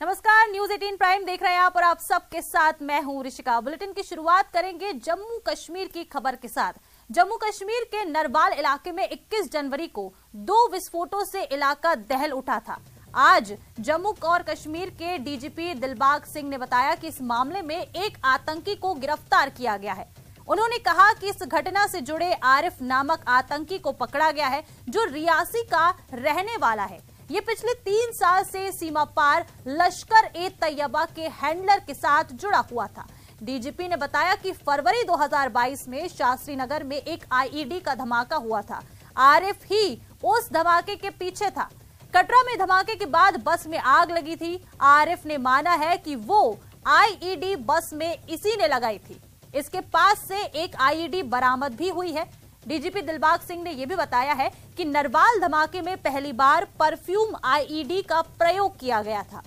नमस्कार, news 18 prime देख रहे हैं आप और आप सबके साथ मैं हूं ऋषिका। बुलेटिन की शुरुआत करेंगे जम्मू कश्मीर की खबर के साथ। जम्मू कश्मीर के नरवाल इलाके में 21 जनवरी को 2 विस्फोटों से इलाका दहल उठा था। आज जम्मू और कश्मीर के डीजीपी दिलबाग सिंह ने बताया कि इस मामले में एक आतंकी को गिरफ्तार किया गया है। उन्होंने कहा कि इस घटना से जुड़े आरिफ नामक आतंकी को पकड़ा गया है, जो रियासी का रहने वाला है। ये पिछले 3 साल से सीमा पार लश्कर ए तैयबा के हैंडलर के साथ जुड़ा हुआ था। डीजीपी ने बताया कि फरवरी 2022 में शास्त्री नगर में एक आईईडी का धमाका हुआ था। आरिफ ही उस धमाके के पीछे था। कटरा में धमाके के बाद बस में आग लगी थी। आरिफ ने माना है कि वो आईईडी बस में इसी ने लगाई थी। इसके पास से एक आईईडी बरामद भी हुई है। डीजीपी दिलबाग सिंह ने यह भी बताया है कि नरवाल धमाके में पहली बार परफ्यूम आईईडी का प्रयोग किया गया था।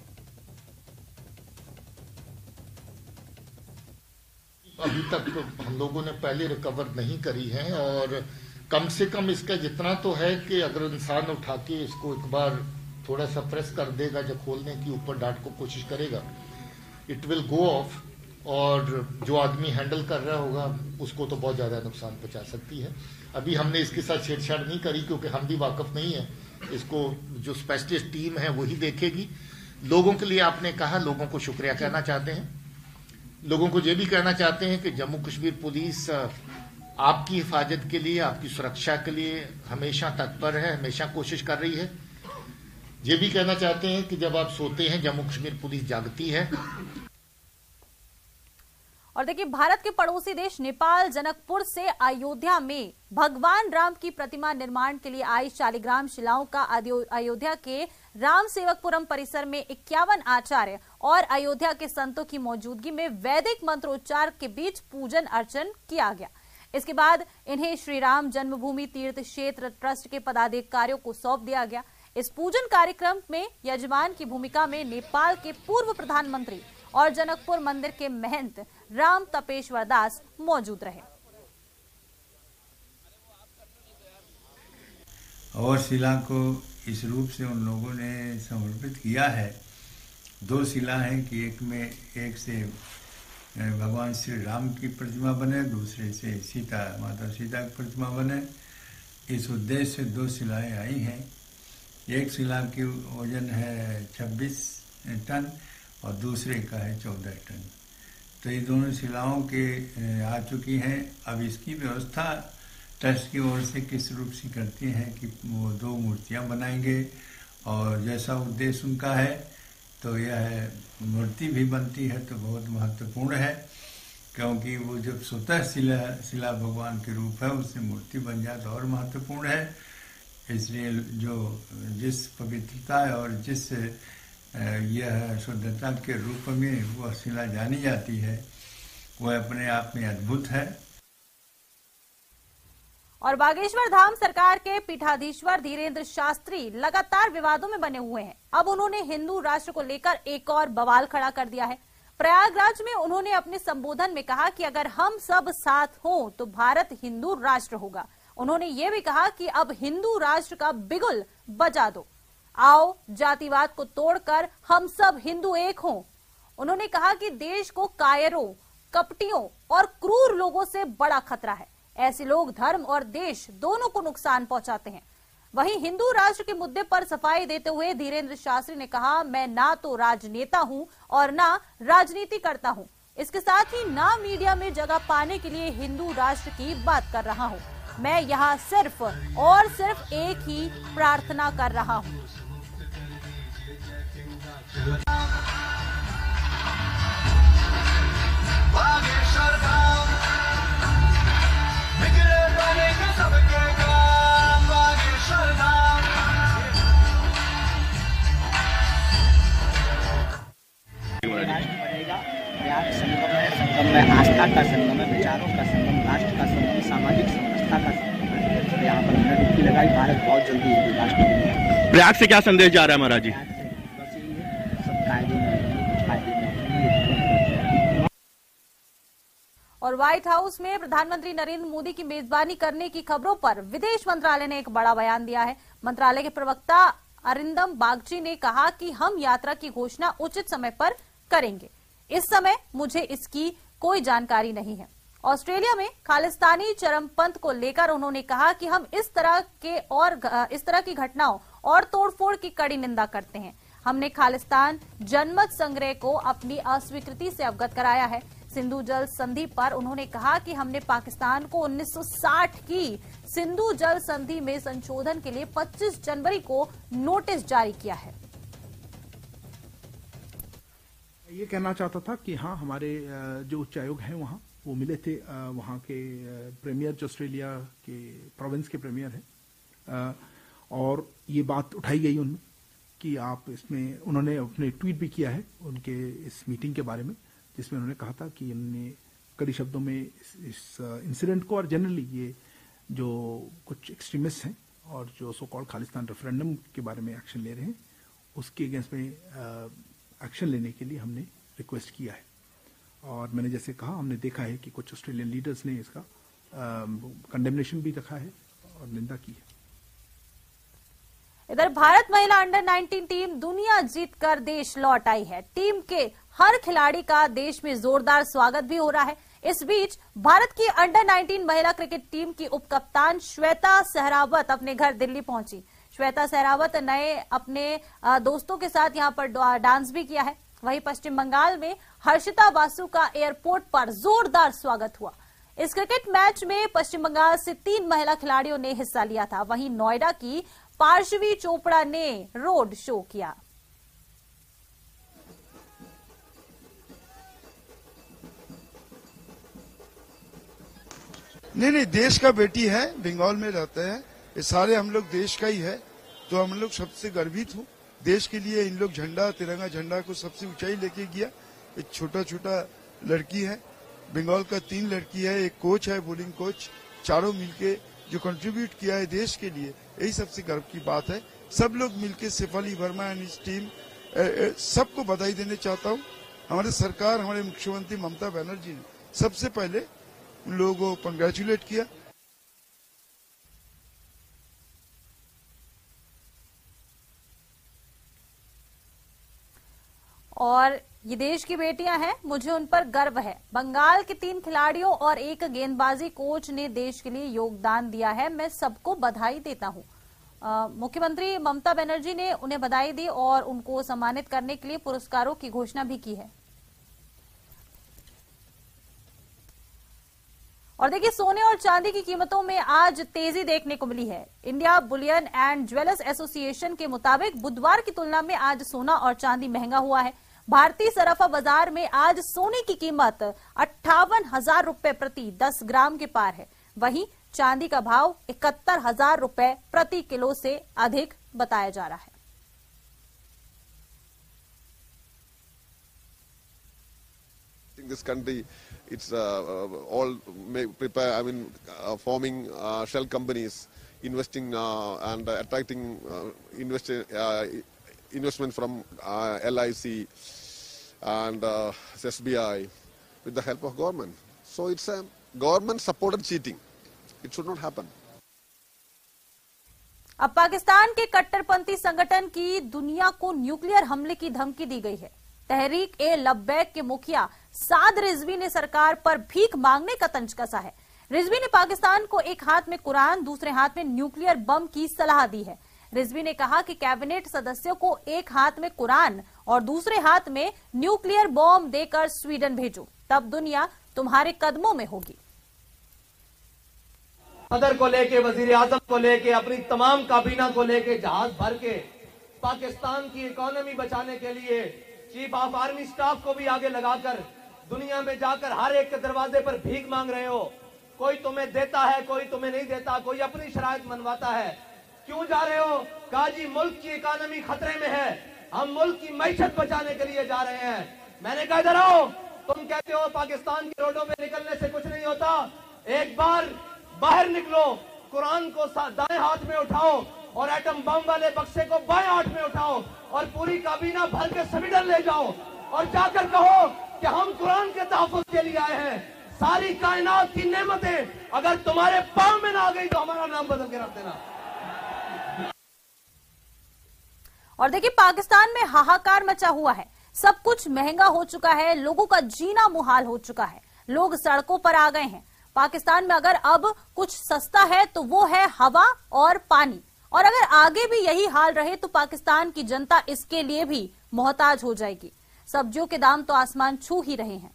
अभी तक हम लोगों ने पहले रिकवर नहीं करी है और कम से कम इसका जितना तो है कि अगर इंसान उठा के इसको एक बार थोड़ा सा प्रेस कर देगा, जब खोलने की ऊपर डांट को कोशिश करेगा, इट विल गो ऑफ और जो आदमी हैंडल कर रहा होगा उसको तो बहुत ज्यादा नुकसान पहुंचा सकती है। अभी हमने इसके साथ छेड़छाड़ नहीं करी क्योंकि हम भी वाकिफ नहीं है। इसको जो स्पेशलिस्ट टीम है वही देखेगी। लोगों के लिए आपने कहा, लोगों को शुक्रिया कहना चाहते हैं। लोगों को ये भी कहना चाहते हैं कि जम्मू कश्मीर पुलिस आपकी हिफाजत के लिए, आपकी सुरक्षा के लिए हमेशा तत्पर है, हमेशा कोशिश कर रही है। ये भी कहना चाहते हैं कि जब आप सोते हैं जम्मू कश्मीर पुलिस जागती है। और देखिए, भारत के पड़ोसी देश नेपाल जनकपुर से अयोध्या में भगवान राम की प्रतिमा निर्माण के लिए आई शालिग्राम शिलाओं का अयोध्या के राम सेवकपुरम परिसर में 51 आचार्य और अयोध्या के संतों की मौजूदगी में वैदिक मंत्रोच्चार के बीच पूजन अर्चन किया गया। इसके बाद इन्हें श्री राम जन्मभूमि तीर्थ क्षेत्र ट्रस्ट के पदाधिकारियों को सौंप दिया गया। इस पूजन कार्यक्रम में यजमान की भूमिका में नेपाल के पूर्व प्रधानमंत्री और जनकपुर मंदिर के महंत राम तपेश्वर दास मौजूद रहे। और शिला को इस रूप से उन लोगों ने समर्पित किया है। 2 शिला हैं कि एक से भगवान श्री राम की प्रतिमा बने, दूसरे से माता सीता की प्रतिमा बने। इस उद्देश्य से 2 शिलाएं आई हैं। एक शिला की वजन है 26 टन और दूसरे का है 14 टन। तो ये दोनों शिलाओं के आ चुकी हैं। अब इसकी व्यवस्था ट्रस्ट की ओर से किस रूप से करती हैं कि वो 2 मूर्तियां बनाएंगे और जैसा उद्देश्य उनका है, तो यह मूर्ति भी बनती है तो बहुत महत्वपूर्ण है, क्योंकि वो जब स्वतः शिला भगवान के रूप है, उससे मूर्ति बन जाए तो और महत्वपूर्ण है। इसलिए जिस पवित्रता और जिस यह शुद्धता के रूप में वह शिला जानी जाती है, वह अपने आप में अद्भुत है। और बागेश्वर धाम सरकार के पीठाधीश्वर धीरेन्द्र शास्त्री लगातार विवादों में बने हुए हैं। अब उन्होंने हिंदू राष्ट्र को लेकर एक और बवाल खड़ा कर दिया है। प्रयागराज में उन्होंने अपने संबोधन में कहा कि अगर हम सब साथ हों तो भारत हिंदू राष्ट्र होगा। उन्होंने ये भी कहा कि अब हिंदू राष्ट्र का बिगुल बजा दो, आओ जातिवाद को तोड़कर हम सब हिंदू एक हों। उन्होंने कहा कि देश को कायरों, कपटियों और क्रूर लोगों से बड़ा खतरा है। ऐसे लोग धर्म और देश दोनों को नुकसान पहुंचाते हैं। वहीं हिंदू राष्ट्र के मुद्दे पर सफाई देते हुए धीरेन्द्र शास्त्री ने कहा, मैं ना तो राजनेता हूं और ना राजनीति करता हूं। इसके साथ ही ना मीडिया में जगह पाने के लिए हिंदू राष्ट्र की बात कर रहा हूं। मैं यहाँ सिर्फ और सिर्फ एक ही प्रार्थना कर रहा हूं। संगम में आस्था का संगम है, विचारों का संगम, राष्ट्र का संगम, सामाजिक समरसता का संगम है। तो यहाँ पर हमने डुबकी लगाई। भारत बहुत जल्दी हिंदू राष्ट्र बनेगा। प्रयाग से क्या संदेश जा रहा है महाराज जी? बस यही है, सब कायदे में रहेंगे, फायदे में। और व्हाइट हाउस में प्रधानमंत्री नरेंद्र मोदी की मेजबानी करने की खबरों पर विदेश मंत्रालय ने एक बड़ा बयान दिया है। मंत्रालय के प्रवक्ता अरिंदम बागची ने कहा कि हम यात्रा की घोषणा उचित समय पर करेंगे। इस समय मुझे इसकी कोई जानकारी नहीं है। ऑस्ट्रेलिया में खालिस्तानी चरमपंथ को लेकर उन्होंने कहा कि हम इस तरह की घटनाओं और तोड़फोड़ की कड़ी निंदा करते हैं। हमने खालिस्तान जनमत संग्रह को अपनी अस्वीकृति से अवगत कराया है। सिंधु जल संधि पर उन्होंने कहा कि हमने पाकिस्तान को 1960 की सिंधु जल संधि में संशोधन के लिए 25 जनवरी को नोटिस जारी किया है। ये कहना चाहता था कि हाँ, हमारे जो उच्चायोग हैं वहाँ वो मिले थे, वहाँ के प्रीमियर जो ऑस्ट्रेलिया के प्रोविंस के प्रीमियर हैं, और ये बात उठाई गई उनमें कि आप इसमें, उन्होंने अपने ट्वीट भी किया है उनके इस मीटिंग के बारे में, जिसमें उन्होंने कहा था कि उन्होंने कड़ी शब्दों में इस इंसिडेंट को और जनरली ये जो कुछ एक्सट्रीमिस्ट हैं और जो सो कॉल्ड खालिस्तान रेफरेंडम के बारे में एक्शन ले रहे हैं, उसके अगेंस्ट में एक्शन लेने के लिए हमने रिक्वेस्ट किया है। और मैंने जैसे कहा, हमने देखा है कि कुछ ऑस्ट्रेलियन लीडर्स ने इसका कंडेमनेशन भी रखा है और निंदा की है। इधर भारत महिला अंडर 19 टीम दुनिया जीतकर देश लौट आई है। टीम के हर खिलाड़ी का देश में जोरदार स्वागत भी हो रहा है। इस बीच भारत की अंडर 19 महिला क्रिकेट टीम की उपकप्तान श्वेता सहरावत अपने घर दिल्ली पहुंची। श्वेता सहरावत नए अपने दोस्तों के साथ यहां पर डांस भी किया है। वहीं पश्चिम बंगाल में हर्षिता बासु का एयरपोर्ट पर जोरदार स्वागत हुआ। इस क्रिकेट मैच में पश्चिम बंगाल से 3 महिला खिलाड़ियों ने हिस्सा लिया था। वहीं नोएडा की पार्श्वी चोपड़ा ने रोड शो किया। नहीं, देश का बेटी है, बंगाल में रहते हैं, ये सारे हम लोग देश का ही है, तो हम लोग सबसे गर्वित हूँ। देश के लिए इन लोग झंडा, तिरंगा झंडा को सबसे ऊंचाई लेके गया। एक छोटा छोटा लड़की है, बंगाल का 3 लड़की है, एक कोच है, बॉलिंग कोच, चारों मिलके जो कंट्रीब्यूट किया है देश के लिए, यही सबसे गर्व की बात है। सब लोग मिलके शेफाली वर्मा एंड इस टीम सबको बधाई देने चाहता हूँ। हमारे सरकार, हमारे मुख्यमंत्री ममता बनर्जी ने सबसे पहले उन लोगों को कंग्रेचुलेट किया। और ये देश की बेटियां हैं, मुझे उन पर गर्व है। बंगाल के 3 खिलाड़ियों और एक गेंदबाजी कोच ने देश के लिए योगदान दिया है, मैं सबको बधाई देता हूं। मुख्यमंत्री ममता बनर्जी ने उन्हें बधाई दी और उनको सम्मानित करने के लिए पुरस्कारों की घोषणा भी की है। और देखिए, सोने और चांदी की कीमतों में आज तेजी देखने को मिली है। India Boolean and jewellers association के मुताबिक बुधवार की तुलना में आज सोना और चांदी महंगा हुआ है। भारतीय सराफा बाजार में आज सोने की कीमत 58,000 रुपए प्रति 10 ग्राम के पार है। वहीं चांदी का भाव 71,000 रुपए प्रति किलो से अधिक बताया जा रहा है। This country, it's all prepare. I mean, forming shell companies, investing and attracting investment from LIC and SBI with the help of government. So it's a government-supported cheating. It should not happen. अब पाकिस्तान के कट्टरपंथी संगठन की दुनिया को nuclear हमले की धमकी दी गई है। तहरीक-ए-लब्बैक के मुखिया साद रिजवी ने सरकार पर भीख मांगने का तंज कसा है। रिजवी ने पाकिस्तान को एक हाथ में कुरान, दूसरे हाथ में न्यूक्लियर बम की सलाह दी है। रिजवी ने कहा कि कैबिनेट सदस्यों को एक हाथ में कुरान और दूसरे हाथ में न्यूक्लियर बम देकर स्वीडन भेजो, तब दुनिया तुम्हारे कदमों में होगी। सदर को लेके, वजीर आजम को लेके, अपनी तमाम काबीना को लेके जहाज भर के पाकिस्तान की इकोनॉमी बचाने के लिए चीफ ऑफ आर्मी स्टाफ को भी आगे लगाकर दुनिया में जाकर हर एक के दरवाजे पर भीख मांग रहे हो। कोई तुम्हें देता है, कोई तुम्हें नहीं देता, कोई अपनी शराइत मनवाता है। क्यों जा रहे हो? कहा जी मुल्क की इकोनॉमी खतरे में है, हम मुल्क की मैशत बचाने के लिए जा रहे हैं। मैंने कहा इधर आओ, तुम कहते हो पाकिस्तान की रोडों पे निकलने से कुछ नहीं होता, एक बार बाहर निकलो, कुरान को दाएं हाथ में उठाओ और एटम बम वाले बक्से को बाएं हाथ में उठाओ और पूरी काबीना भर के स्वीडन ले जाओ और जाकर कहो कि हम कुरान के तहफ़्फ़ुज़ के लिए आए हैं। सारी कायनात की नेमतें अगर तुम्हारे पांव में ना आ गई तो हमारा नाम बदल के रख देना। और देखिए, पाकिस्तान में हाहाकार मचा हुआ है। सब कुछ महंगा हो चुका है, लोगों का जीना मुहाल हो चुका है, लोग सड़कों पर आ गए हैं। पाकिस्तान में अगर अब कुछ सस्ता है तो वो है हवा और पानी, और अगर आगे भी यही हाल रहे तो पाकिस्तान की जनता इसके लिए भी मोहताज हो जाएगी। सब्जियों के दाम तो आसमान छू ही रहे हैं।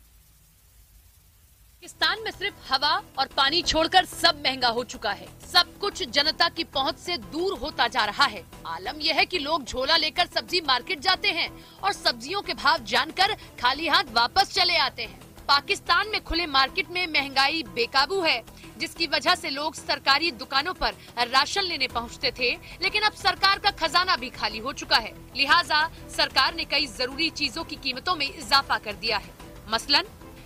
पाकिस्तान में सिर्फ हवा और पानी छोड़कर सब महंगा हो चुका है। सब कुछ जनता की पहुंच से दूर होता जा रहा है। आलम यह है कि लोग झोला लेकर सब्जी मार्केट जाते हैं और सब्जियों के भाव जानकर खाली हाथ वापस चले आते हैं। पाकिस्तान में खुले मार्केट में महंगाई बेकाबू है, जिसकी वजह से लोग सरकारी दुकानों पर राशन लेने पहुंचते थे, लेकिन अब सरकार का खजाना भी खाली हो चुका है। लिहाजा सरकार ने कई जरूरी चीजों की कीमतों में इजाफा कर दिया है। मसलन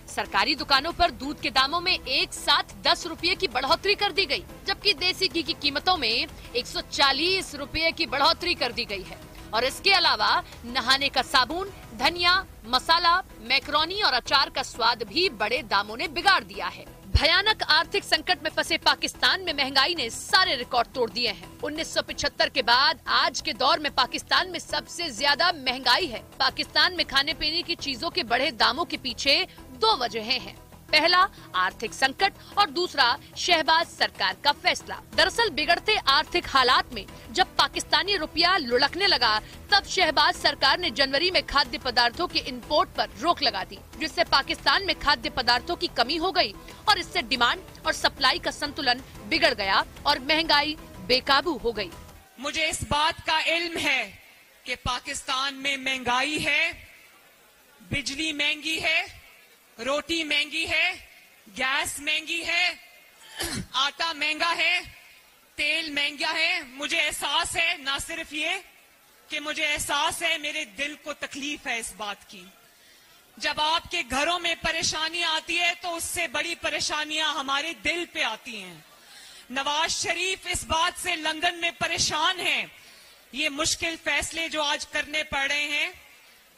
सरकारी दुकानों पर दूध के दामों में एक साथ 10 रुपये की बढ़ोतरी कर दी गई, जबकि देसी घी की कीमतों में 140 रुपये की बढ़ोतरी कर दी गई है। और इसके अलावा नहाने का साबुन, धनिया, मसाला, मैक्रोनी और अचार का स्वाद भी बड़े दामों ने बिगाड़ दिया है। भयानक आर्थिक संकट में फंसे पाकिस्तान में महंगाई ने सारे रिकॉर्ड तोड़ दिए हैं। 1975 के बाद आज के दौर में पाकिस्तान में सबसे ज्यादा महंगाई है। पाकिस्तान में खाने पीने की चीजों के बढ़े दामों के पीछे 2 वजहें हैं। पहला आर्थिक संकट और दूसरा शहबाज सरकार का फैसला। दरअसल बिगड़ते आर्थिक हालात में जब पाकिस्तानी रुपया लुढ़कने लगा, तब शहबाज सरकार ने जनवरी में खाद्य पदार्थों के इंपोर्ट पर रोक लगा दी, जिससे पाकिस्तान में खाद्य पदार्थों की कमी हो गई और इससे डिमांड और सप्लाई का संतुलन बिगड़ गया और महंगाई बेकाबू हो गई। मुझे इस बात का इल्म है कि पाकिस्तान में महंगाई है, बिजली महंगी है, रोटी महंगी है, गैस महंगी है, आटा महंगा है, तेल महंगा है। मुझे एहसास है, ना सिर्फ ये कि मुझे एहसास है, मेरे दिल को तकलीफ है इस बात की। जब आपके घरों में परेशानी आती है तो उससे बड़ी परेशानियां हमारे दिल पे आती हैं। नवाज शरीफ इस बात से लंदन में परेशान हैं। ये मुश्किल फैसले जो आज करने पड़ रहे हैं,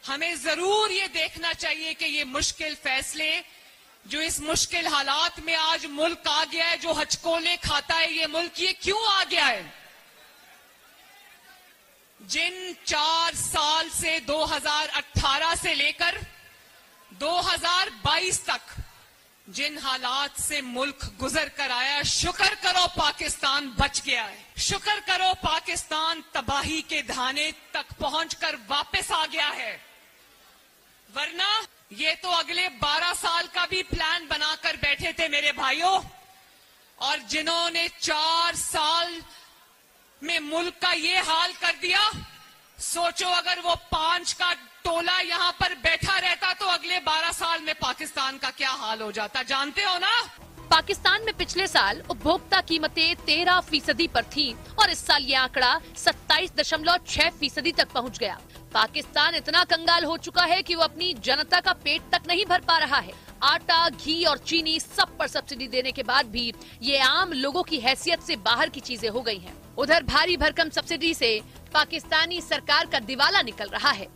हमें जरूर ये देखना चाहिए कि ये मुश्किल फैसले जो इस मुश्किल हालात में आज मुल्क आ गया है, जो हचकोले खाता है ये मुल्क, ये क्यों आ गया है? जिन 4 साल से 2018 से लेकर 2022 तक जिन हालात से मुल्क गुजर कर आया, शुक्र करो पाकिस्तान बच गया है। शुक्र करो पाकिस्तान तबाही के धाने तक पहुंचकर वापस आ गया है, वरना ये तो अगले 12 साल का भी प्लान बनाकर बैठे थे मेरे भाइयों। और जिन्होंने 4 साल में मुल्क का ये हाल कर दिया, सोचो अगर वो 5 का टोला यहाँ पर बैठा रहता तो अगले 12 साल में पाकिस्तान का क्या हाल हो जाता, जानते हो ना? पाकिस्तान में पिछले साल उपभोक्ता कीमतें 13% पर थीं और इस साल ये आंकड़ा 27.6% तक पहुंच गया। पाकिस्तान इतना कंगाल हो चुका है कि वो अपनी जनता का पेट तक नहीं भर पा रहा है। आटा, घी और चीनी सब पर सब्सिडी देने के बाद भी ये आम लोगों की हैसियत से बाहर की चीजें हो गई हैं। उधर भारी भरकम सब्सिडी से पाकिस्तानी सरकार का दिवाला निकल रहा है।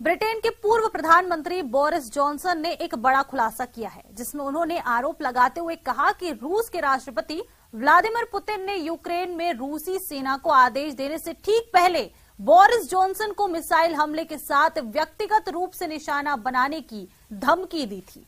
ब्रिटेन के पूर्व प्रधानमंत्री बोरिस जॉनसन ने एक बड़ा खुलासा किया है, जिसमें उन्होंने आरोप लगाते हुए कहा कि रूस के राष्ट्रपति व्लादिमीर पुतिन ने यूक्रेन में रूसी सेना को आदेश देने से ठीक पहले बोरिस जॉनसन को मिसाइल हमले के साथ व्यक्तिगत रूप से निशाना बनाने की धमकी दी थी।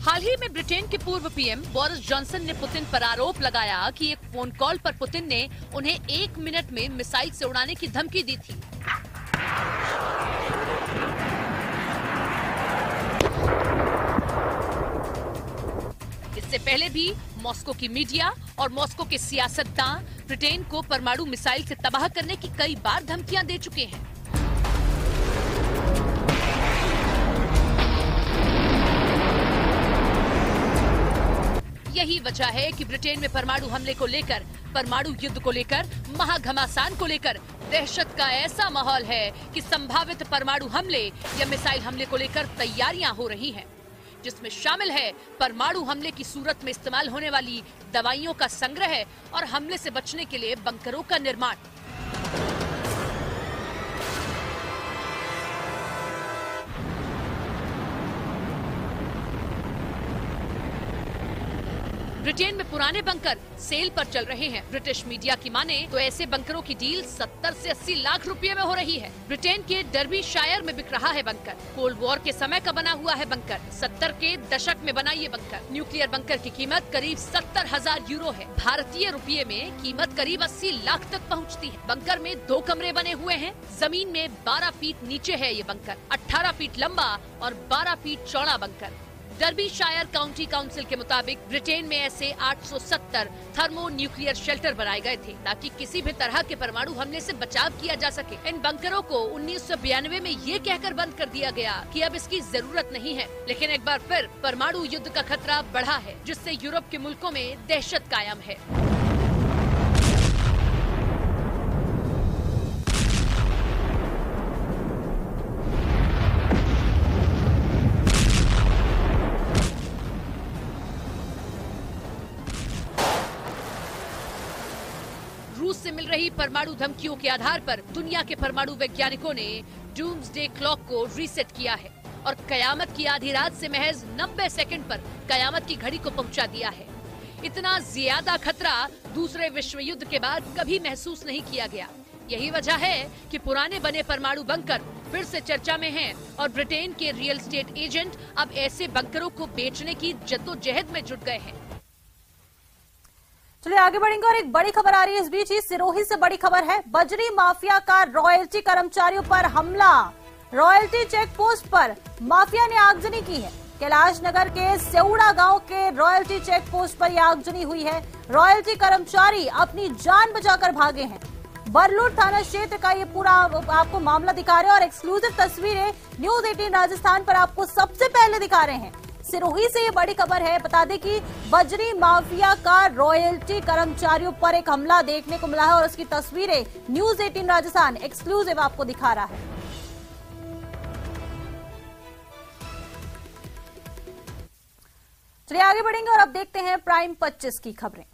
हाल ही में ब्रिटेन के पूर्व पीएम बोरिस जॉनसन ने पुतिन पर आरोप लगाया कि एक फोन कॉल पर पुतिन ने उन्हें 1 मिनट में मिसाइल से उड़ाने की धमकी दी थी। इससे पहले भी मॉस्को की मीडिया और मॉस्को के सियासतदां ब्रिटेन को परमाणु मिसाइल से तबाह करने की कई बार धमकियां दे चुके हैं। यही वजह है कि ब्रिटेन में परमाणु हमले को लेकर, परमाणु युद्ध को लेकर, महाघमासान को लेकर दहशत का ऐसा माहौल है कि संभावित परमाणु हमले या मिसाइल हमले को लेकर तैयारियां हो रही हैं, जिसमें शामिल है परमाणु हमले की सूरत में इस्तेमाल होने वाली दवाइयों का संग्रह और हमले से बचने के लिए बंकरों का निर्माण। ब्रिटेन में पुराने बंकर सेल पर चल रहे हैं। ब्रिटिश मीडिया की माने तो ऐसे बंकरों की डील 70 से 80 लाख रुपए में हो रही है। ब्रिटेन के डर्बीशायर में बिक रहा है बंकर। कोल्ड वॉर के समय का बना हुआ है बंकर। 70 के दशक में बना ये बंकर। न्यूक्लियर बंकर की कीमत करीब 70,000 यूरो है। भारतीय रुपये में कीमत करीब 80 लाख तक पहुँचती है। बंकर में 2 कमरे बने हुए हैं। जमीन में 12 फीट नीचे है ये बंकर। 18 फीट लंबा और 12 फीट चौड़ा बंकर। डर्बीशायर काउंटी काउंसिल के मुताबिक ब्रिटेन में ऐसे 870 थर्मो न्यूक्लियर शेल्टर बनाए गए थे ताकि किसी भी तरह के परमाणु हमले से बचाव किया जा सके। इन बंकरों को 1992 में ये कहकर बंद कर दिया गया कि अब इसकी जरूरत नहीं है, लेकिन एक बार फिर परमाणु युद्ध का खतरा बढ़ा है, जिससे यूरोप के मुल्कों में दहशत कायम है। रूस से मिल रही परमाणु धमकियों के आधार पर दुनिया के परमाणु वैज्ञानिकों ने डूम्सडे क्लॉक को रीसेट किया है और कयामत की आधी रात से महज 90 सेकंड पर कयामत की घड़ी को पहुंचा दिया है। इतना ज्यादा खतरा दूसरे विश्व युद्ध के बाद कभी महसूस नहीं किया गया। यही वजह है कि पुराने बने परमाणु बंकर फिर से चर्चा में हैं और ब्रिटेन के रियल एस्टेट एजेंट अब ऐसे बंकरों को बेचने की जद्दोजहद में जुट गए हैं। चलिए आगे बढ़ेंगे और एक बड़ी खबर आ रही है इस बीच ही। सिरोही से बड़ी खबर है, बजरी माफिया का रॉयल्टी कर्मचारियों पर हमला। रॉयल्टी चेक पोस्ट पर माफिया ने आगजनी की है। कैलाश नगर के सेउड़ा गांव के रॉयल्टी चेक पोस्ट पर यह आगजनी हुई है। रॉयल्टी कर्मचारी अपनी जान बचाकर भागे हैं। बरलूट थाना क्षेत्र का ये पूरा आपको मामला दिखा रहे हैं और एक्सक्लूसिव तस्वीरें न्यूज 18 राजस्थान पर आपको सबसे पहले दिखा रहे हैं। सिरोही से ये बड़ी खबर है। बता दें कि बजरी माफिया का रॉयल्टी कर्मचारियों पर एक हमला देखने को मिला है और उसकी तस्वीरें न्यूज 18 राजस्थान एक्सक्लूसिव आपको दिखा रहा है। चलिए आगे बढ़ेंगे और अब देखते हैं प्राइम 25 की खबरें।